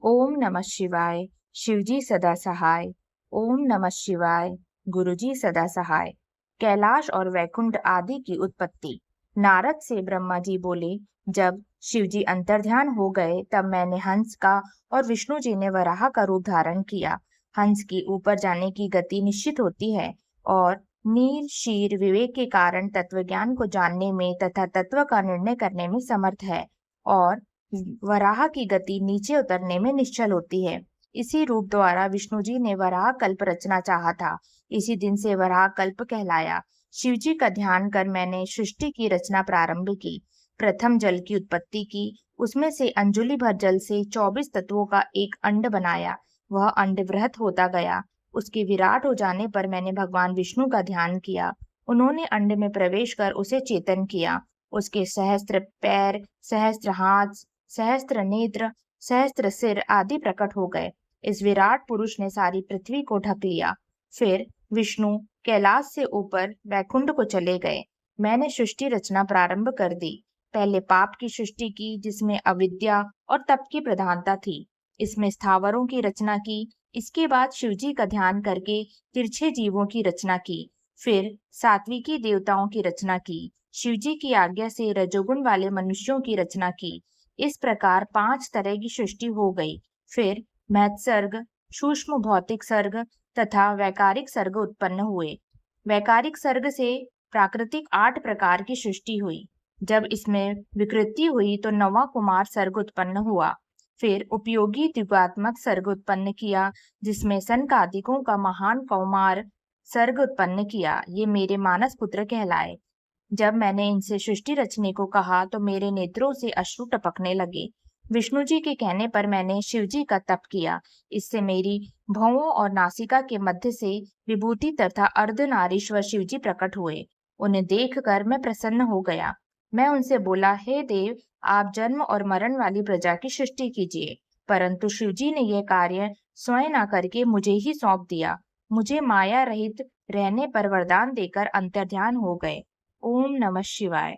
ओम नमः शिवाय। शिवजी सदा सहाय। ओम नमः शिवाय। गुरुजी सदा सहाय। कैलाश और वैकुंठ आदि की उत्पत्ति। नारद से ब्रह्मा जी बोले, जब शिवजी अंतर्ध्यान हो गए तब मैंने हंस का और विष्णु जी ने वराह का रूप धारण किया। हंस की ऊपर जाने की गति निश्चित होती है और नीर शीर विवेक के कारण तत्व ज्ञान को जानने में तथा तत्व का निर्णय करने में समर्थ है और वराह की गति नीचे उतरने में निश्चल होती है। इसी रूप द्वारा विष्णु जी ने वराह कल्प रचना चाहा था। इसी दिन से वराह कल्प कहलाया। शिव जी का ध्यान कर मैंने सृष्टि की रचना प्रारंभ की। प्रथम जल की उत्पत्ति की, उसमें से अंजुलि भर जल से 24 तत्वों का एक अंड बनाया। वह अंड वृहत होता गया। उसके विराट हो जाने पर मैंने भगवान विष्णु का ध्यान किया। उन्होंने अंड में प्रवेश कर उसे चेतन किया। उसके सहस्त्र पैर, सहस्त्र हाथ, सहस्त्र नेत्र, सहस्त्र सिर आदि प्रकट हो गए। इस विराट पुरुष ने सारी पृथ्वी को ढक लिया। फिर विष्णु कैलाश से ऊपर वैकुंठ को चले गए। मैंने सृष्टि रचना प्रारंभ कर दी। पहले पाप की सृष्टि की, जिसमें अविद्या और तप की प्रधानता थी। इसमें स्थावरों की रचना की। इसके बाद शिवजी का ध्यान करके तिरछे जीवों की रचना की। फिर सात्विकी देवताओं की रचना की। शिवजी की आज्ञा से रजोगुण वाले मनुष्यों की रचना की। इस प्रकार 5 तरह की सृष्टि हो गई। फिर महत् सर्ग, सूक्ष्म भौतिक सर्ग तथा वैकारिक सर्ग उत्पन्न हुए। वैकारिक सर्ग से प्राकृतिक 8 प्रकार की सृष्टि हुई। जब इसमें विकृति हुई तो 9वां कुमार सर्ग उत्पन्न हुआ। फिर उपयोगी द्विगात्मक सर्ग उत्पन्न किया, जिसमें सनकादिकों का महान कौमार सर्ग उत्पन्न किया। ये मेरे मानस पुत्र कहलाए। जब मैंने इनसे सृष्टि रचने को कहा तो मेरे नेत्रों से अश्रु टपकने लगे। विष्णु जी के कहने पर मैंने शिव जी का तप किया। इससे मेरी भौहों और नासिका के मध्य से विभूति तथा अर्धनारीश्वर शिव जी प्रकट हुए। उन्हें देखकर मैं प्रसन्न हो गया। मैं उनसे बोला, हे देव, आप जन्म और मरण वाली प्रजा की सृष्टि कीजिए। परंतु शिव जी ने यह कार्य स्वयं न करके मुझे ही सौंप दिया। मुझे माया रहित रहने पर वरदान देकर अंतर्ध्यान हो गए। ओम नमः शिवाय।